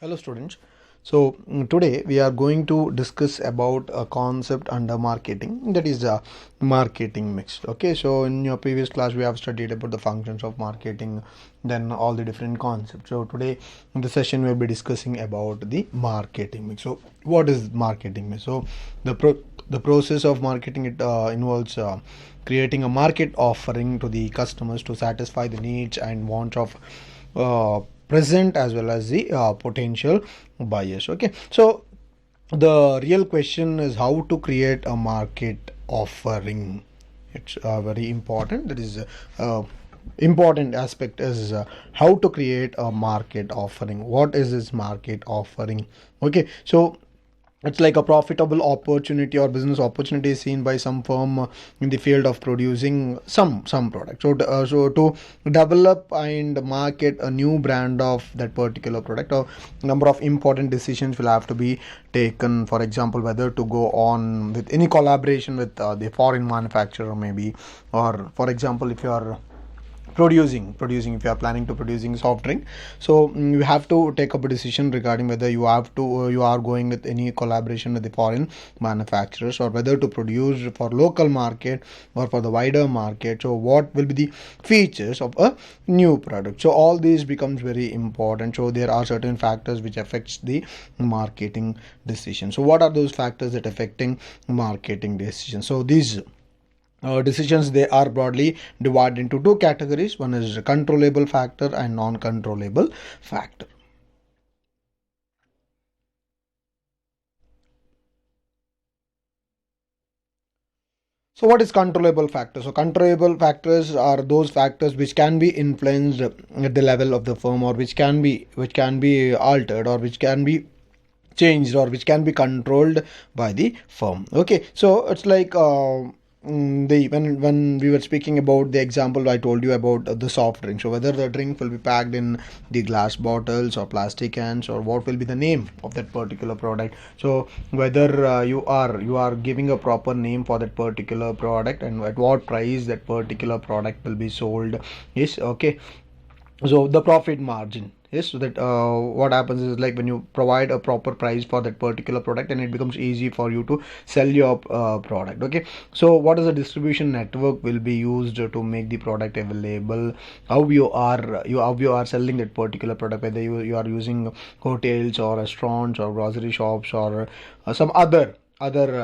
Hello students. Today we are going to discuss about a concept under marketing, that is a marketing mix. Okay, so in your previous class we have studied about the functions of marketing, then all the different concepts. So today in the session we'll be discussing about the marketing mix. So what is marketing mix? So the process of marketing, it involves creating a market offering to the customers to satisfy the needs and wants of uh, present as well as the potential buyers. Okay, so the real question is how to create a market offering. It's very important. That is important aspect is how to create a market offering. What is this market offering? Okay, so it's like a profitable opportunity or business opportunity seen by some firm in the field of producing some product. So to develop and market a new brand of that particular product, a number of important decisions will have to be taken. For example, whether to go on with any collaboration with the foreign manufacturer maybe, or for example if you are producing if you are planning to producing soft drink. So you have to take up a decision regarding whether you are going with any collaboration with the foreign manufacturers, or whether to produce for local market or for the wider market. So what will be the features of a new product? So all these becomes very important. So there are certain factors which affects the marketing decision. So what are those factors that affecting marketing decision? So these decisions, they are broadly divided into two categories. One is controllable factor and non-controllable factor. So what is controllable factor? So controllable factors are those factors which can be influenced at the level of the firm, or which can be altered, or which can be changed, or which can be controlled by the firm. Okay, so it's like the when we were speaking about the example I told you about the soft drink. So whether the drink will be packed in the glass bottles or plastic cans, or what will be the name of that particular product. So whether you are giving a proper name for that particular product, and at what price that particular product will be sold is okay. So the profit margin, yes. So that what happens is, like, when you provide a proper price for that particular product, and it becomes easy for you to sell your product. Okay, so what is the distribution network will be used to make the product available? How you are selling that particular product, whether you are using hotels or restaurants or grocery shops, or some other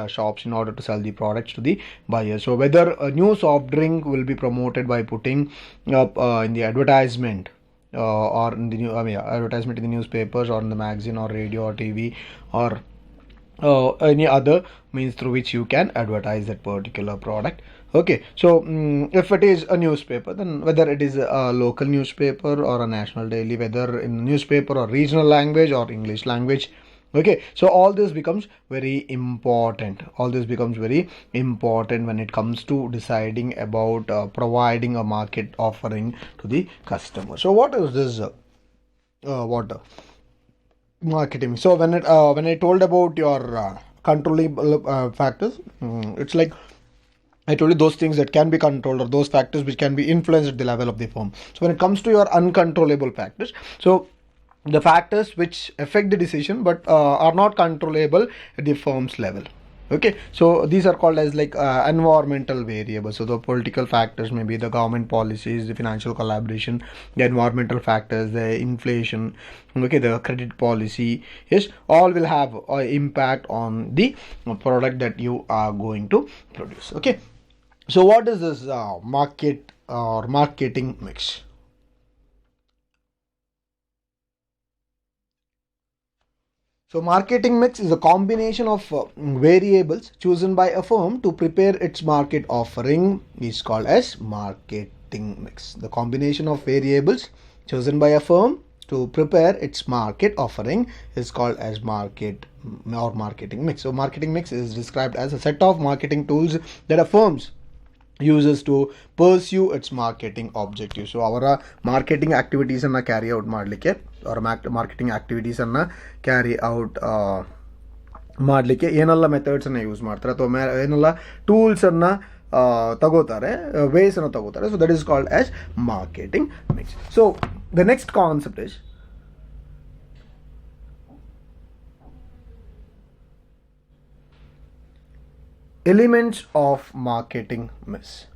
shops, in order to sell the products to the buyer. So whether a new soft drink will be promoted by putting up in the advertisement, or in the advertisement in the newspapers, or in the magazine, or radio, or TV, or any other means through which you can advertise that particular product. Okay, so if it is a newspaper, then whether it is a local newspaper or a national daily, whether in newspaper or regional language or English language. Okay, so all this becomes very important when it comes to deciding about providing a market offering to the customer. So what is this what marketing? So when I told about your controllable factors, it's like I told you those things that can be controlled, or those factors which can be influenced at the level of the firm. So when it comes to your uncontrollable factors, so the factors which affect the decision but are not controllable at the firm's level. Okay, so these are called as like environmental variables. So the political factors, maybe the government policies, the financial collaboration, the environmental factors, the inflation, okay, the credit policy, yes, all will have impact on the product that you are going to produce. Okay, so what is this market or marketing mix? So marketing mix is a combination of variables chosen by a firm to prepare its market offering is called as marketing mix. The combination of variables chosen by a firm to prepare its market offering is called as marketing mix. So marketing mix is described as a set of marketing tools that a firm's uses to pursue its marketing objectives. So our marketing activities ಅನ್ನ carry out ಮಾಡಲಿಕ್ಕೆ, ಅವರ marketing activities ಅನ್ನ carry out ಮಾಡಲಿಕ್ಕೆ ಏನೆಲ್ಲ methods ಅನ್ನ use ಮಾಡ್ತಾರೆ, ಅಥವಾ ಏನೆಲ್ಲ ಟೂಲ್ಸ್ ಅನ್ನ ತಗೋತಾರೆ, ವೇಸ್ ಅನ್ನು ತಗೋತಾರೆ. So that is called as marketing mix. So the next concept is Elements of marketing mix.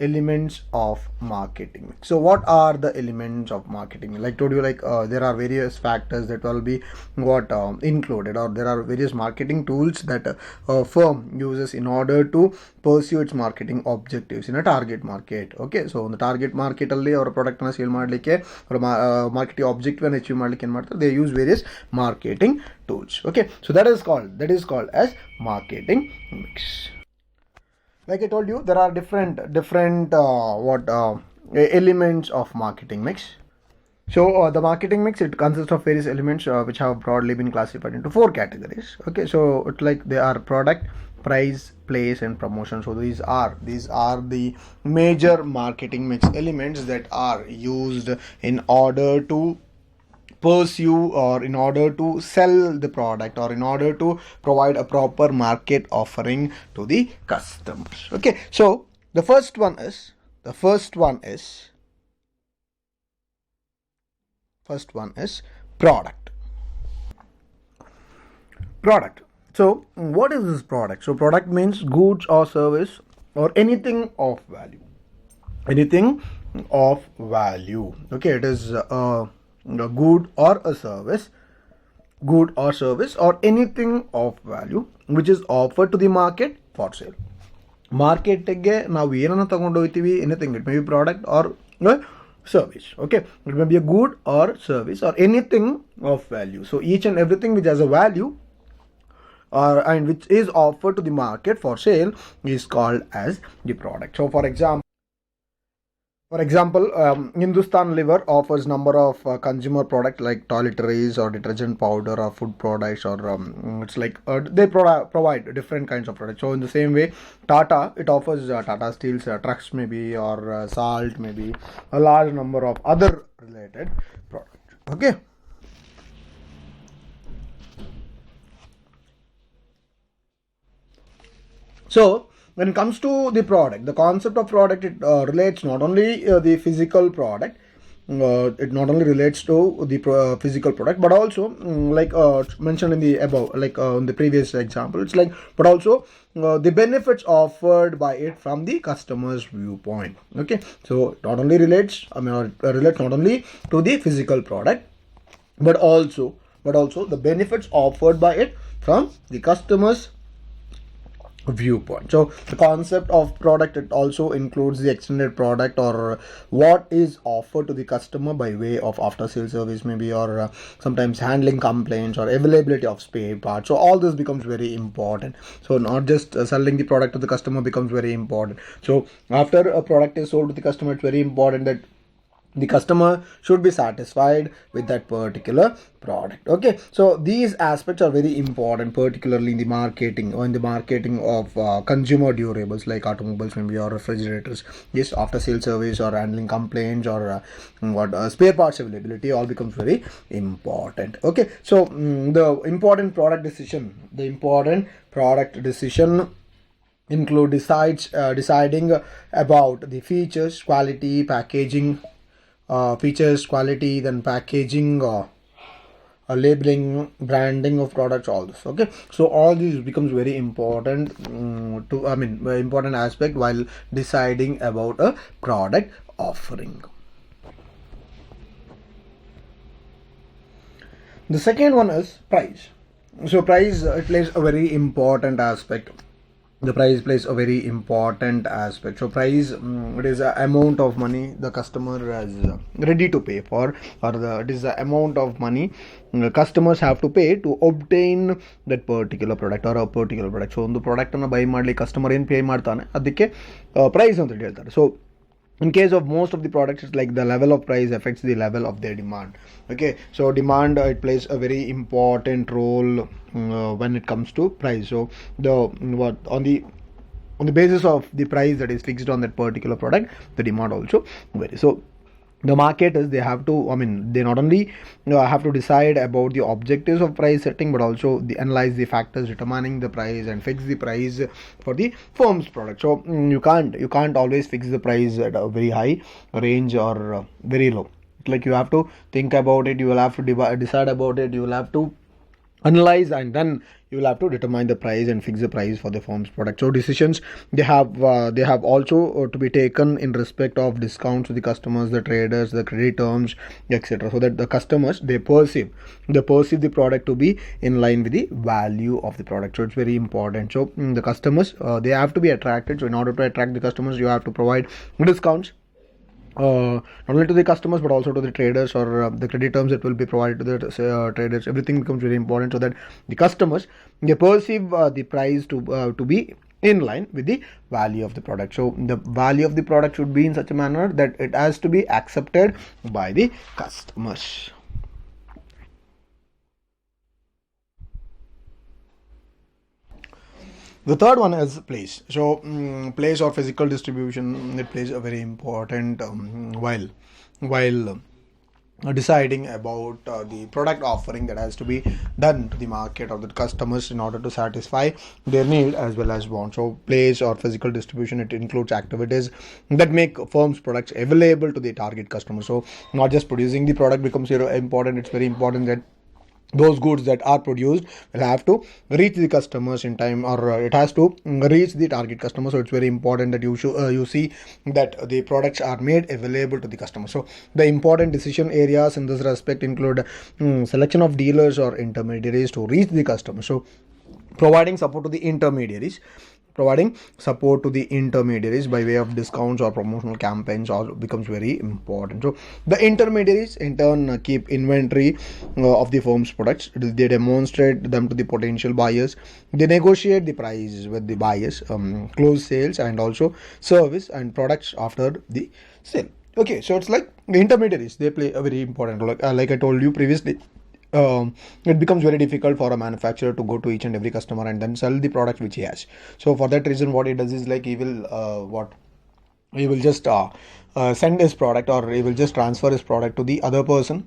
Elements of marketing mix. So what are the elements of marketing? Like told you, like there are various factors that will be what included, or there are various marketing tools that a firm uses in order to pursue its marketing objectives in a target market. Okay, so on the target market alli our product na sale ಮಾಡ್ಲಿಕ್ಕೆ or marketing objective ಅನ್ನು achieve ಮಾಡ್ಲಿಕ್ಕೆ ಏನು ಮಾಡ್ತಾರೆ, they use various marketing tools. Okay, so that is called as marketing mix. Like I told you, there are different elements of marketing mix. So the marketing mix, it consists of various elements which have broadly been classified into 4 categories. Okay, so it's like they are product, price, place, and promotion. So these are the major marketing mix elements that are used in order to pursue, or in order to sell the product, or in order to provide a proper market offering to the customers. Okay, so the first one is product. So what is this product? So product means goods or service or anything of value. Okay, it is a good or service or anything of value which is offered to the market for sale. ಮಾರ್ಕೆಟ್ಗೆ ನಾವು ಏನನ್ನು ತಗೊಂಡು ಹೋಗ್ತೀವಿ, anything, it may be product or service. Okay, it may be a good or service or anything of value. So each and everything which has a value and which is offered to the market for sale is called as the product. So for example, Hindustan Liver offers number of consumer products like toiletries or detergent powder or food products, or it's like they provide different kinds of products. So in the same way, Tata, it offers Tata Steel's trucks maybe, or salt maybe, a large number of other related products. Okay. So when it comes to the product, the concept of product, it relates not only the physical product, it not only relates to the physical product, but also like mentioned in the above, like in the previous example, it's like, but also the benefits offered by it from the customer's viewpoint. Okay, so it not only relates, relates not only to the physical product, but also the benefits offered by it from the customer's viewpoint. So the concept of product, it also includes the extended product, or what is offered to the customer by way of after sales service maybe, or sometimes handling complaints or availability of spare parts. So all this becomes very important. So not just selling the product to the customer becomes very important. So after a product is sold to the customer, it's very important that the customer should be satisfied with that particular product. Okay, so these aspects are very important, particularly in the marketing, or in the marketing of consumer durables like automobiles maybe, or refrigerators. Yes, after sales service or handling complaints, or spare parts availability, all becomes very important. Okay, so the important product decision include deciding about the features, quality, packaging, then packaging, labeling, branding of products, all this. Okay, so all these becomes very important important aspect while deciding about a product offering. The second one is price. So price, it plays a very important aspect. The price plays a very important aspect. So price, it is the amount of money the customer is ready to pay for, or it is the amount of money customers have to pay to obtain that particular product or a particular product. So ಒಂದು product ಅನ್ನು by ಮಾಡಲಿ customer ಏನು pay ಮಾಡ್ತಾನೆ ಅದಕ್ಕೆ price ಅಂತ ಹೇಳ್ತಾರೆ. So in case of most of the products, it's like the level of price affects the level of their demand. Okay, so demand, it plays a very important role when it comes to price. So on the basis of the price that is fixed on that particular product, the demand also varies. So the marketers, they have to, they not only have to decide about the objectives of price setting, but also analyze the factors determining the price and fix the price for the firm's product. So you can't always fix the price at a very high range or very low. Like you have to think about it, you will have to decide about it, you will have to analyze, and then you will have to determine the price and fix the price for the firm's product. So decisions they have also to be taken in respect of discounts to the customers, the traders, the credit terms, etc., so that the customers they perceive the product to be in line with the value of the product. So it's very important. So the customers they have to be attracted. So in order to attract the customers, you have to provide discounts, not only to the customers but also to the traders, or the credit terms that will be provided to the traders. Everything becomes very important so that the customers they perceive the price to be in line with the value of the product. So the value of the product should be in such a manner that it has to be accepted by the customers. The third one is place. So place or physical distribution, it plays a very important while deciding about the product offering that has to be done to the market or the customers in order to satisfy their need as well as want. So place or physical distribution, it includes activities that make firms products available to the target customer. So not just producing the product becomes important. It's very important that those goods that are produced will have to reach the customers in time, or it has to reach the target customer. So it's very important that you see that the products are made available to the customer. So the important decision areas in this respect include selection of dealers or intermediaries to reach the customer. So providing support to the intermediaries by way of discounts or promotional campaigns all becomes very important. So the intermediaries in turn keep inventory of the firm's products. They demonstrate them to the potential buyers. They negotiate the prices with the buyers, close sales, and also service and products after the sale. Okay, so it's like the intermediaries, they play a very important role. Like I told you previously, it becomes very difficult for a manufacturer to go to each and every customer and then sell the product which he has. So for that reason, what he does is like he will just send his product, or he will just transfer his product to the other person.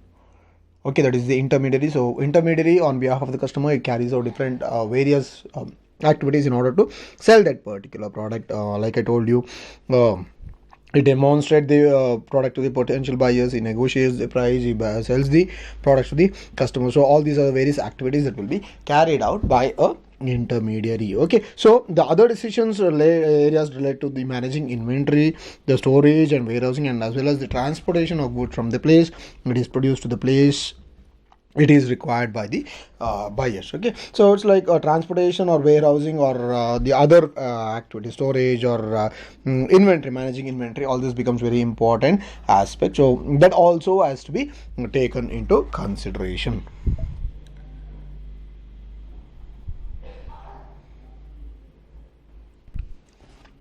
Okay, that is the intermediary. So intermediary on behalf of the customer, it carries out different various activities in order to sell that particular product. Like I told you, he demonstrates the product to the potential buyers, he negotiates the price, he sells the products to the customer. So all these are the various activities that will be carried out by a intermediary. Okay, so the other decisions areas relate to the managing inventory, the storage and warehousing, and as well as the transportation of goods from the place it is produced to the place it is required by the buyers. Okay, so it's like transportation or warehousing, or the other activity, storage or inventory, managing inventory, all this becomes very important aspect. So that also has to be taken into consideration.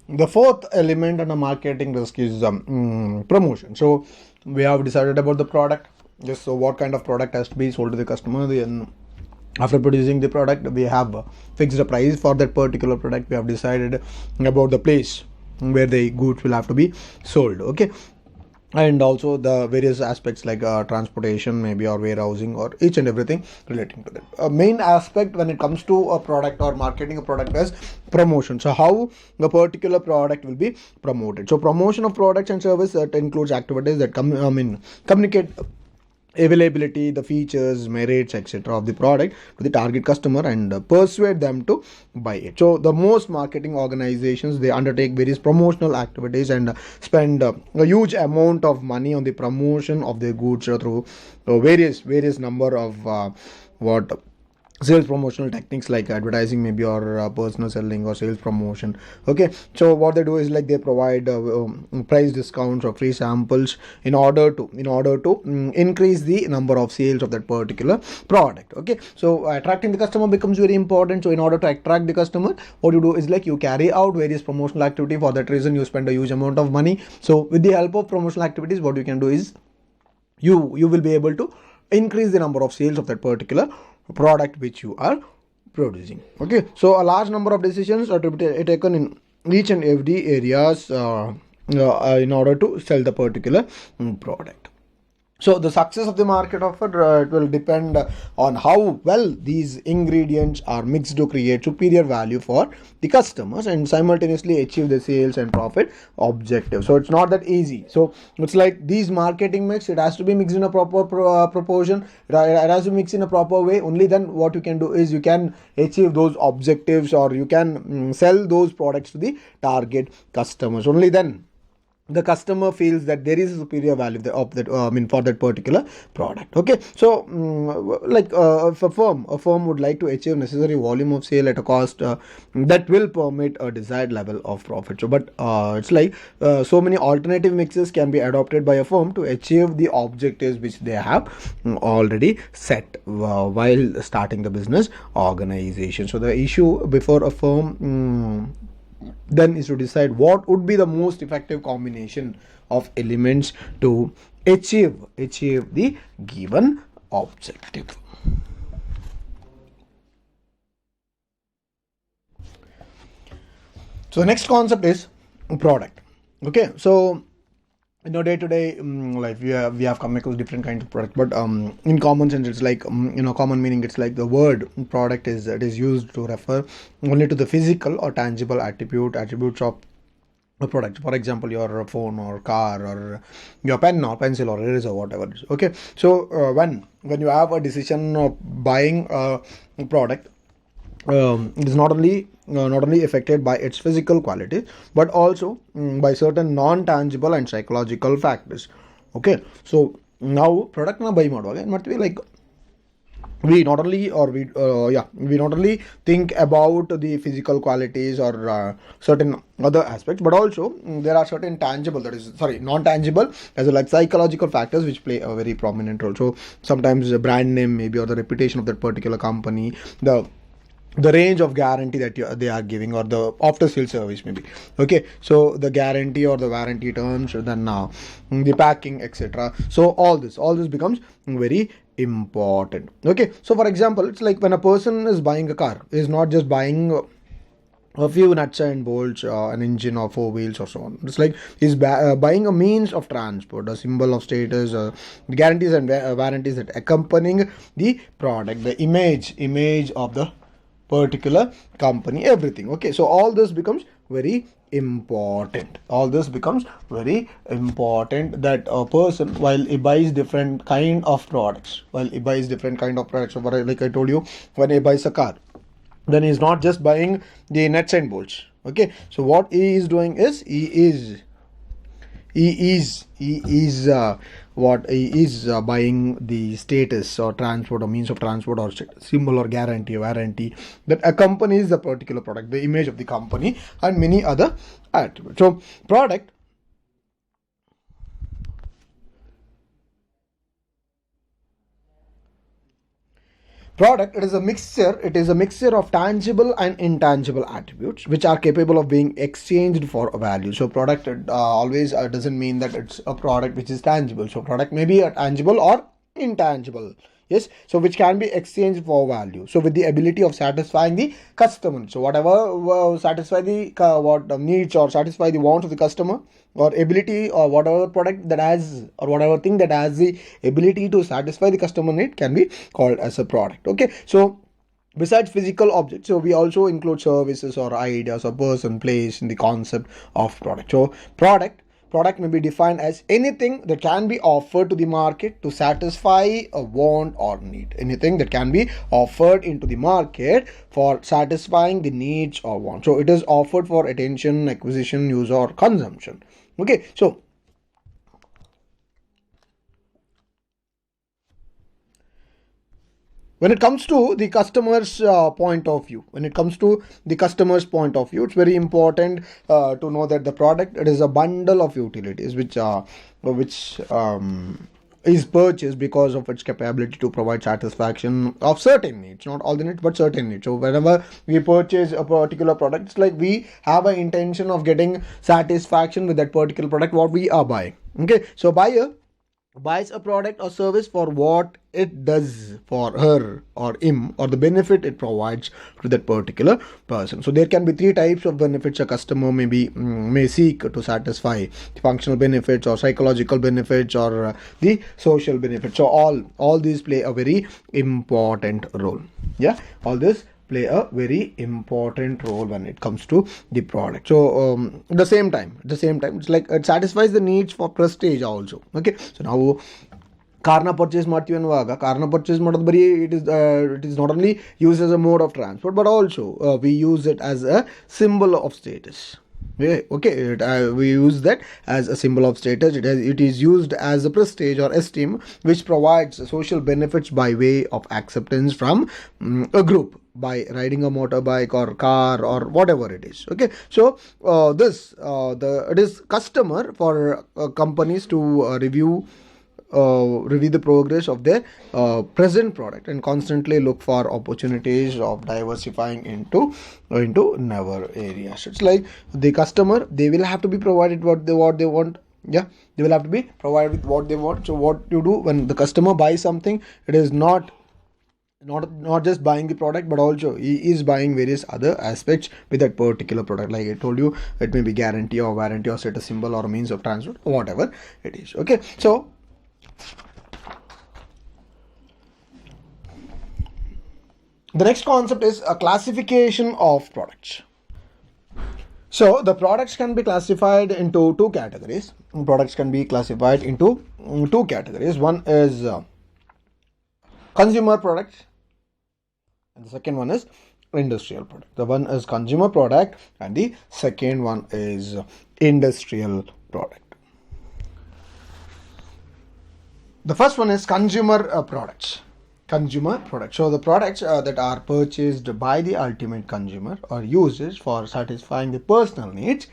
The fourth element in a marketing risk is promotion. So we have decided about the product. Just so what kind of product has to be sold to the customer. Then after producing the product, we have fixed a price for that particular product. We have decided about the place where the goods will have to be sold. Okay, and also the various aspects like transportation maybe, or warehousing, or each and everything relating to that. A main aspect when it comes to a product or marketing a product is promotion. So how the particular product will be promoted. So promotion of products and service that includes activities that communicate availability, the features, merits, etc. of the product to the target customer and persuade them to buy it. So the most marketing organizations, they undertake various promotional activities and spend a huge amount of money on the promotion of their goods through various number of what sales promotional techniques like advertising maybe, or personal selling or sales promotion. Okay, so what they do is like they provide price discounts or free samples in order to increase the number of sales of that particular product. Okay, so attracting the customer becomes very important. So in order to attract the customer, what you do is like you carry out various promotional activity. For that reason, you spend a huge amount of money. So with the help of promotional activities, what you can do is you will be able to increase the number of sales of that particular product which you are producing. Okay, so a large number of decisions are to be taken in each and every areas in order to sell the particular product. So the success of the market offer, it will depend on how well these ingredients are mixed to create superior value for the customers and simultaneously achieve the sales and profit objective. So it's not that easy. So it's like these marketing mix, it has to be mixed in a proper proportion. It has to mix in a proper way. Only then what you can do is you can achieve those objectives, or you can sell those products to the target customers. Only then the customer feels that there is a superior value of that, for that particular product. Okay, so if a firm would like to achieve necessary volume of sale at a cost that will permit a desired level of profit. So but it's like so many alternative mixes can be adopted by a firm to achieve the objectives which they have already set while starting the business organization. So the issue before a firm then is to decide what would be the most effective combination of elements to achieve the given objective. So the next concept is product. Okay, so day to day life we have come across different kinds of product, but in common sense it's like common meaning, it's like the word product is used to refer only to the physical or tangible attributes of a product. For example, your phone or car or your pen or pencil or eraser, whatever it is. Okay, so when you have a decision of buying a product, it is not only affected by its physical quality, but also by certain non-tangible and psychological factors. Okay, so now product na buy ಮಾಡುವಾಗ ಏನು ಮಾಡ್ತೀವಿ, like we not only think about the physical qualities or certain other aspects, but also there are certain tangible, that is sorry, non-tangible as well, like psychological factors which play a very prominent role. So sometimes the brand name maybe, or the reputation of that particular company, the range of guarantee that they are giving, or the after sale service maybe. Okay, so the guarantee or the warranty terms, then now the packing, etc. So all this becomes very important. Okay, so for example, it's like when a person is buying a car, is not just buying a few nuts and bolts, an engine or four wheels or so on. It's like he's buying a means of transport, a symbol of status, the guarantees and warranties that accompanying the product, the image of the particular company, everything. Okay, so all this becomes very important. That a person, while he buys different kind of products, so like I told you, when he buys a car, then he's not just buying the nuts and bolts. Okay, so what he is doing is he is buying the status or transport or means of transport or symbol or guarantee or warranty that accompanies the particular product, the image of the company, and many other attributes. So product, it is a mixture of tangible and intangible attributes which are capable of being exchanged for a value. So product always doesn't mean that it's a product which is tangible. So product may be a tangible or intangible, yes, so which can be exchanged for value, so with the ability of satisfying the customer. So whatever satisfy the needs or satisfy the wants of the customer, or ability, or whatever product that has, or whatever thing that has the ability to satisfy the customer need, can be called as a product. Okay, so besides physical objects, so we also include services or ideas or person, place in the concept of product. So product may be defined as anything that can be offered to the market to satisfy a want or need. Anything that can be offered into the market for satisfying the needs or wants. So it is offered for attention, acquisition, use, or consumption. Okay, so when it comes to the customer's point of view, it's very important to know that the product, it is a bundle of utilities which is purchased because of its capability to provide satisfaction of certain needs, not all the needs but certain needs. So whenever we purchase a particular product, it's like we have an intention of getting satisfaction with that particular product what we are buying. Okay, so buyer buys a product or service for what it does for her or him, or the benefit it provides to that particular person. So there can be three types of benefits a customer may seek to satisfy: the functional benefits or psychological benefits, or the social benefits. So all these play a very important role. Yeah, all this play a very important role when it comes to the product. So at the same time it's like it satisfies the needs for prestige also. Okay, so now ಕಾರ್ನ purchase ಮಾಡ್ತೀವಿ ಅನ್ನುವಾಗ ಕಾರ್ನ purchase ಮಾಡೋದು ಬರೀ it is not only use as a mode of transport, but also we use it as a symbol of status. Okay, we use that as a symbol of status. It is used as a prestige or esteem, which provides social benefits by way of acceptance from a group by riding a motorbike or car or whatever it is. Okay, so it is customer for companies to review the progress of their present product and constantly look for opportunities of diversifying into newer areas. It's like the customer, they will have to be provided what they want. Yeah, they will have to be provided with what they want. So what you do when the customer buys something, it is not just buying the product, but also he is buying various other aspects with that particular product. Like I told you, it may be guarantee or warranty or status symbol or means of transport, whatever it is. Okay, so the next concept is a classification of products. So the products can be classified into two categories. Products can be classified into two categories. One is consumer products, and the second one is industrial product. The one is consumer product and the second one is industrial product. The first one is consumer products. So the products that are purchased by the ultimate consumer or used for satisfying the personal needs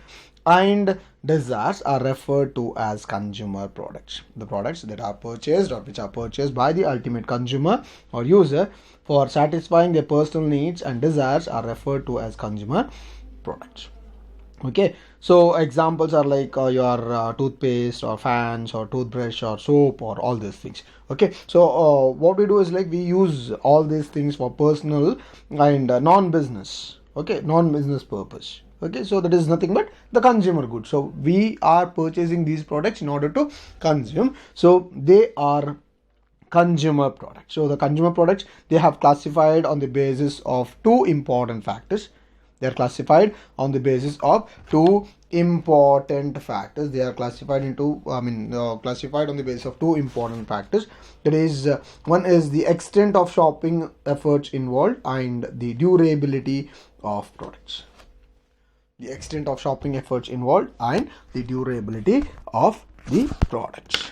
and desires are referred to as consumer products. The products that are purchased or which are purchased by the ultimate consumer or user for satisfying their personal needs and desires are referred to as consumer products. Okay, so examples are like your toothpaste or fans or toothbrush or soap or all these things. Okay, so what we do is like we use all these things for personal and non-business purpose. Okay, so that is nothing but the consumer goods. So we are purchasing these products in order to consume, so they are consumer products. So the consumer products, they have classified on the basis of two important factors. They are classified on the basis of two important factors. They are classified on the basis of two important factors. That is, one is the extent of shopping efforts involved and the durability of products. The extent of shopping efforts involved and the durability of the products.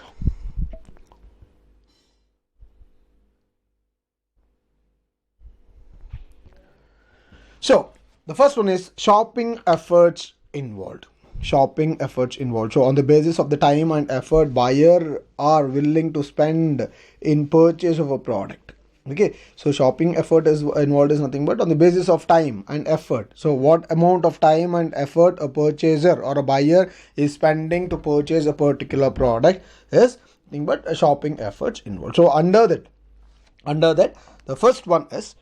So the first one is shopping efforts involved. So on the basis of the time and effort buyer are willing to spend in purchase of a product. Okay, so shopping effort is involved is nothing but on the basis of time and effort. So what amount of time and effort a purchaser or a buyer is spending to purchase a particular product is nothing but a shopping efforts involved. So under that the first one is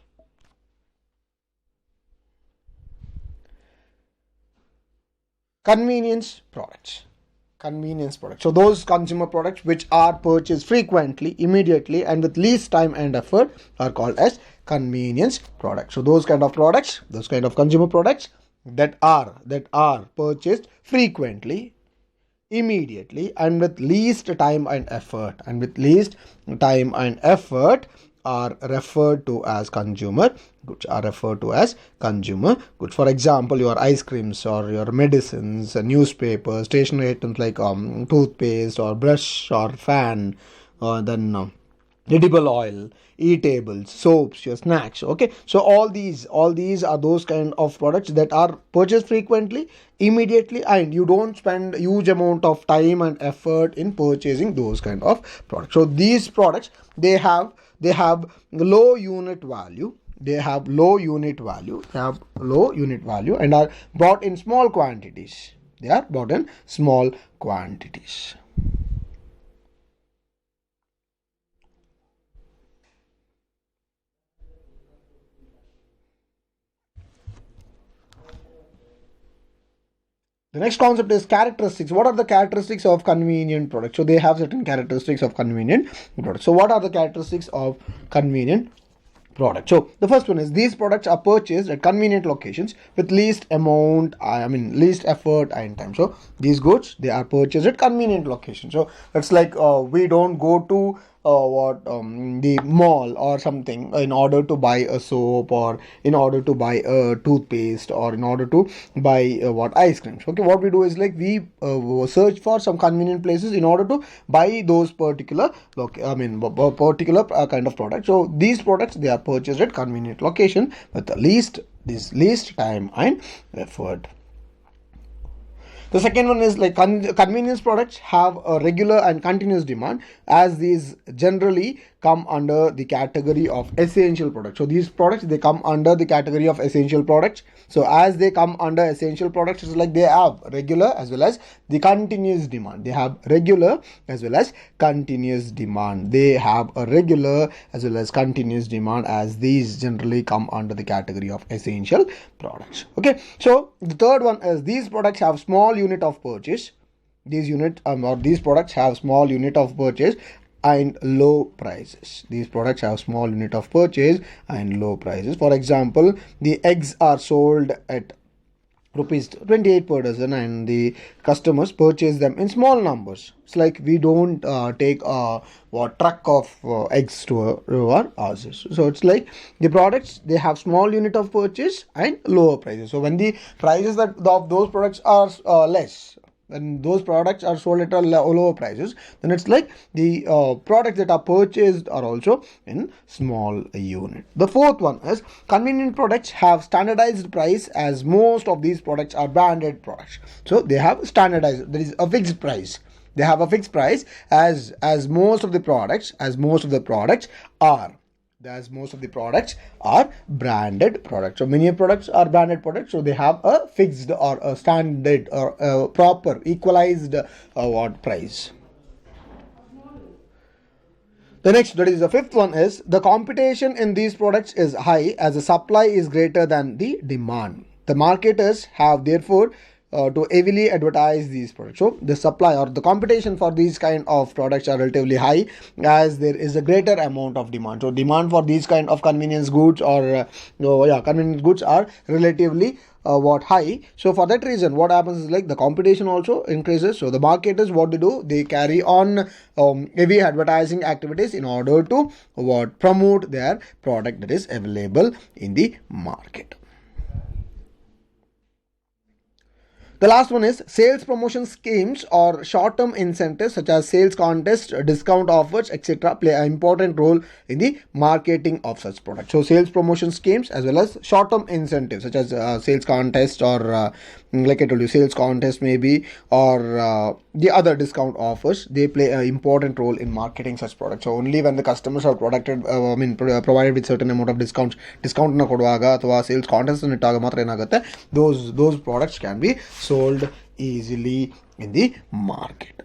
convenience products. So those consumer products which are purchased frequently, immediately and with least time and effort are called as convenience products. So those kind of consumer products that are purchased frequently, immediately and with least time and effort are referred to as consumer goods. For example, your ice creams or your medicines, newspapers, stationery items like toothpaste or brush or fan, then edible oil, eatables, soaps, your snacks. Okay, so all these are those kind of products that are purchased frequently, immediately, and you don't spend huge amount of time and effort in purchasing those kind of products. So these products, they have low unit value. And are bought in small quantities. The next concept is characteristics. What are the characteristics of convenient products? So they have certain characteristics of convenient products. So what are the characteristics of convenient product? So the first one is these products are purchased at convenient locations with least least effort and time. So these goods, they are purchased at convenient locations. So it's like we don't go to the mall or something in order to buy a soap, or in order to buy a toothpaste, or in order to buy ice creams. Okay, what we do is like we search for some convenient places in order to buy those particular particular kind of product. So these products, they are purchased at convenient location with the least time and effort. The second one is like convenience products have a regular and continuous demand, as these generally come under the category of essential products. So these products, they come under the category of essential products. So as they come under essential products, it's like they have regular as well as the continuous demand. They have regular as well as continuous demand. They have a regular as well as continuous demand, as these generally come under the category of essential products. Okay, so the third one is these products have small unit of purchase. These products have small unit of purchase and low prices. These products have small unit of purchase and low prices. For example, the eggs are sold at rupees 28 per dozen, and the customers purchase them in small numbers. It's like we don't take a truck of eggs to our houses. So it's like the products, they have small unit of purchase and lower prices. So when the prices of those products are less, when those products are sold at lower prices, then it's like the products that are purchased are also in small unit. The fourth one is convenient products have standardized price, as most of these products are branded products. So they have standardized, there is a fixed price. They have a fixed price, as most of the products are. Most of the products are branded products. So many products are branded products. So they have a fixed or a standard or a proper equalized price. The next, that is the fifth one, is the competition in these products is high, as the supply is greater than the demand. The marketers have therefore to heavily advertise these products. So the supply or the competition for these kind of products are relatively high, as there is a greater amount of demand. So demand for these kind of convenience goods or convenience goods are relatively high. So for that reason, what happens is like the competition also increases. So the marketers, what they do, they carry on heavy advertising activities in order to promote their product that is available in the market. The last one is sales promotion schemes or short-term incentives such as sales contests, discount offers, etc. play an important role in the marketing of such products. So sales promotion schemes as well as short-term incentives such as sales contests, or like I told you, sales contest maybe, or the other discount offers, they play an important role in marketing such products. So only when the customers are provided with certain amount of discount na koduvaga ಅಥವಾ sales contest ಇಟ್ಟಾಗ ಮಾತ್ರ ಏನಾಗುತ್ತೆ, those products can be sold easily in the market.